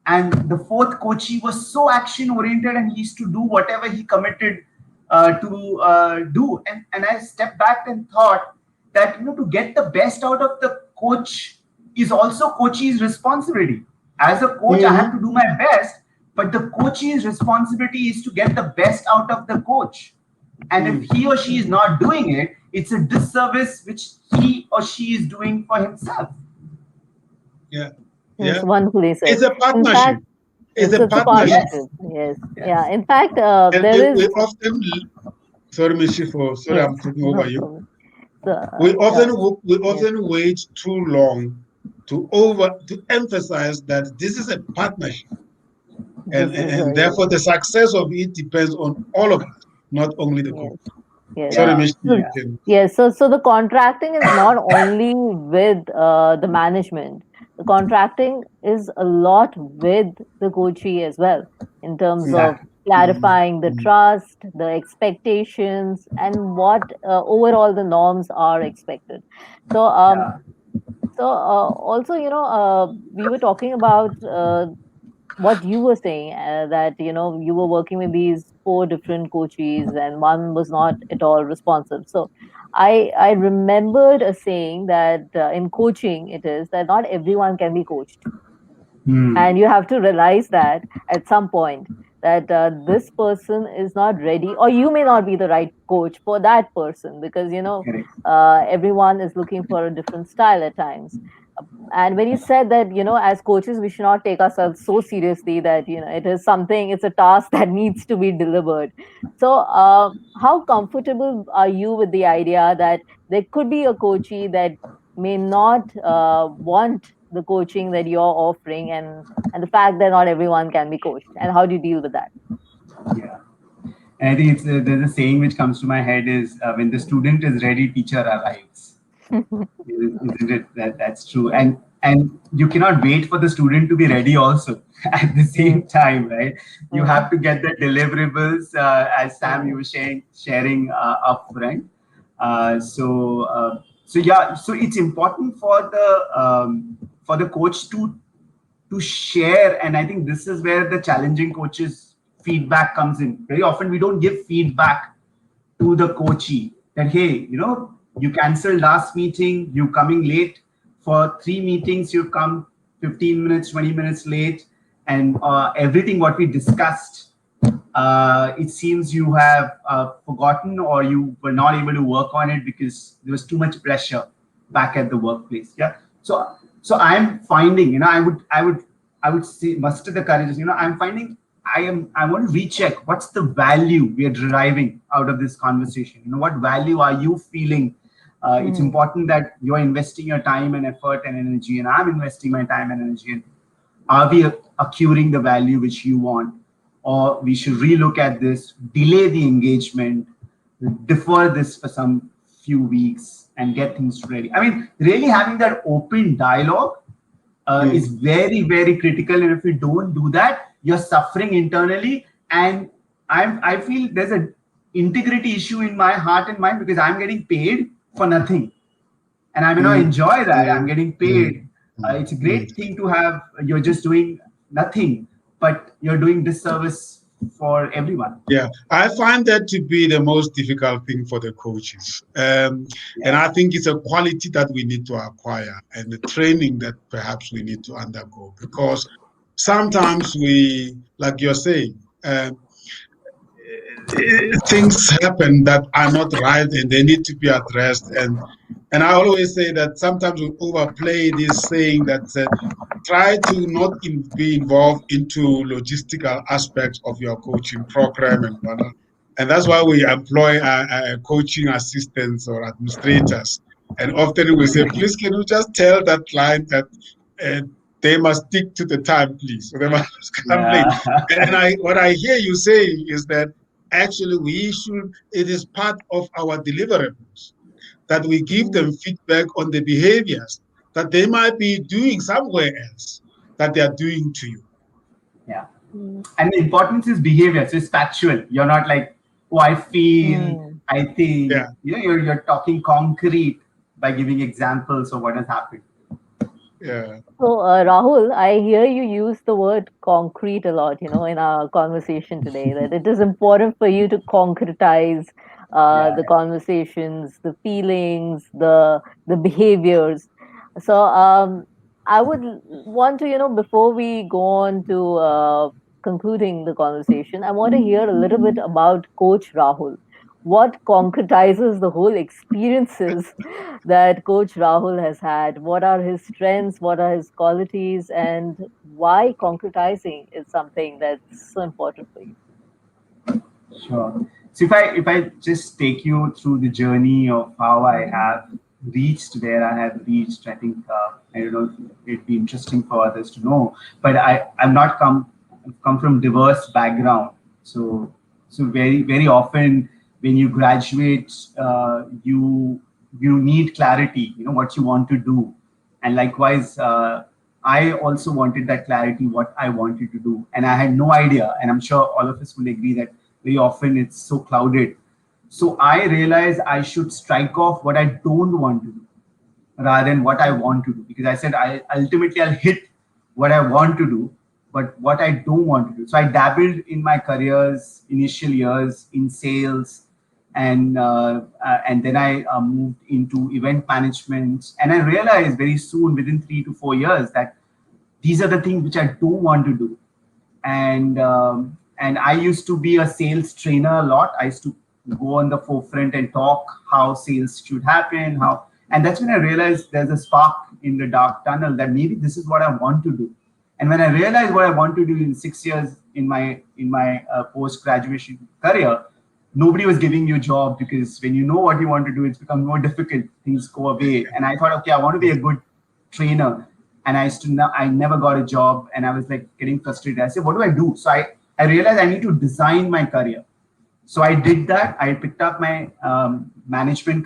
and the fourth coachee was so action oriented, and he used to do whatever he committed to do. And I stepped back and thought that, to get the best out of the coach is also coachee's responsibility. As a coach, I have to mm, do my best, but the coachee's responsibility is to get the best out of the coach. And if mm. he or she is not doing it, it's a disservice which he or she is doing for himself. Yeah, It's yeah. wonderfully said. It's a In partnership. fact, It's a it's a partnership. Yes, partnership. Yes. Yeah. yes. In fact, And there is. we often, sorry, Michifo, sorry, Yes. I'm talking over No you. problem. So, We yes. often wait too long to emphasize that this is a partnership, and, This is and, and therefore the success of it depends on all of us, not only the coach. yes. Yes. Sorry, Yeah, Mishti, So, you can. yes. So the contracting is not only with the management. The contracting is a lot with the coachee as well, in terms Mm, of exactly. mm, clarifying the mm, trust, the expectations, and what overall the norms are expected. So Yeah. also, we were talking about what you were saying, that you were working with these four different coaches and one was not at all responsive. So I remembered a saying that in coaching it is that not everyone can be coached, Hmm. and you have to realize that at some point that this person is not ready, or you may not be the right coach for that person, because Correct. everyone is looking for a different style at times. And when you said that as coaches we should not take ourselves so seriously, that it is something, it's a task that needs to be delivered. So how comfortable are you with the idea that there could be a coachee that may not want the coaching that you're offering, and the fact that not everyone can be coached, and how do you deal with that? Yeah. And I think there's a saying which comes to my head is, when the student is ready, teacher arrives. Isn't it? That's true. Yes. And you cannot wait for the student to be ready also at the Mm, same time, right? You mm, have to get the deliverables, as Sam, you mm, were sharing upfront. So yeah, so it's important for the coach to share. And I think this is where the challenging coaches feedback comes in. Very often we don't give feedback to the coachee that, hey, you canceled last meeting, you coming late for three meetings, you come 15 minutes, 20 minutes late, and everything what we discussed, it seems you have forgotten, or you were not able to work on it because there was too much pressure back at the workplace. Yeah. So I'm finding, I would say, muster the courage. I'm finding, I want to recheck what's the value we are deriving out of this conversation. What value are you feeling? It's mm, important that you're investing your time and effort and energy, and I'm investing my time and energy. And are we accruing the value which you want? or we should relook at this, delay the engagement, defer this for some few weeks and get things ready. I mean, really having that open dialogue is very, very critical. And if you don't do that, you're suffering internally. And I feel there's an integrity issue in my heart and mind because I'm getting paid for nothing. And I may not enjoy that. I'm getting paid. It's a great thing to have. You're just doing nothing, but you're doing disservice for everyone. Yeah, I find that to be the most difficult thing for the coaches. And I think it's a quality that we need to acquire and the training that perhaps we need to undergo because sometimes we, like you're saying, things happen that are not right and they need to be addressed. And I always say that sometimes we overplay this saying that try to not be involved into logistical aspects of your coaching program and whatnot. And that's why we employ coaching assistants or administrators. And often we say, please, can you just tell that client that uh, they must stick to the time, please. So they must come late. And what I hear you saying is that actually it is part of our deliverables that we give them feedback on the behaviors that they might be doing somewhere else that they are doing to you. Yeah. And the importance is behavior. So it's factual. You're not like, oh, I feel, I think. Yeah. You're talking concrete by giving examples of what has happened. Yeah. So, Rahul, I hear you use the word concrete a lot, in our conversation today, that it is important for you to concretize the conversations, the feelings, the behaviors. So, I would want to, before we go on to concluding the conversation, I want to hear a little bit about Coach Rahul. What concretizes the whole experiences that Coach Rahul has had? What are his strengths? What are his qualities? And why concretizing is something that's so important for you? Sure. So if I just take you through the journey of how I have reached where I have reached, I think I don't know, it'd be interesting for others to know. But I'm not come from diverse background. So very often when you graduate, you need clarity. You know what you want to do, and likewise. I also wanted that clarity, what I wanted to do. And I had no idea. And I'm sure all of us will agree that very often it's so clouded. So I realized I should strike off what I don't want to do rather than what I want to do. Because I said I'll hit what I want to do, but what I don't want to do. So I dabbled in my career's initial years in sales, and then I moved into event management. And I realized very soon, within 3 to 4 years, that these are the things which I don't want to do. And I used to be a sales trainer a lot. I used to go on the forefront and talk how sales should happen, and that's when I realized there's a spark in the dark tunnel that maybe this is what I want to do. And when I realized what I want to do in 6 years in my post graduation career, nobody was giving you a job, because when you know what you want to do, it's become more difficult. Things go away. And I thought, okay, I want to be a good trainer. And I never got a job, and I was like getting frustrated. I said, what do I do? So I realized I need to design my career. So I did that. I picked up my management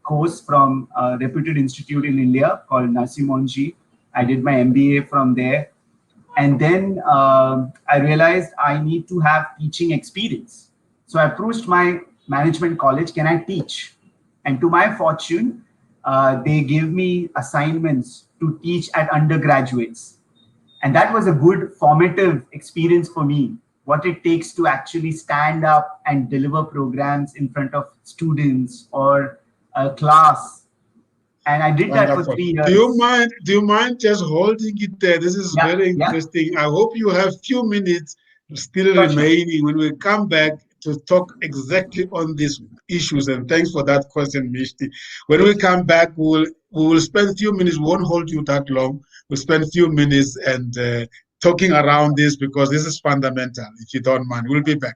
course from a reputed institute in India called Nasimonji. I did my MBA from there. And then I realized I need to have teaching experience. So I approached my management college, can I teach? And to my fortune, they gave me assignments to teach at undergraduates. And that was a good formative experience for me, what it takes to actually stand up and deliver programs in front of students or a class. And I did that for Wonderful. 3 years. Do you mind just holding it there? This is very interesting. I hope you have few minutes still remaining when we come back to talk exactly on these issues. And thanks for that question, Mishti. When we come back, we will spend a few minutes. We won't hold you that long. We'll spend a few minutes and talking around this, because this is fundamental. If you don't mind, we'll be back.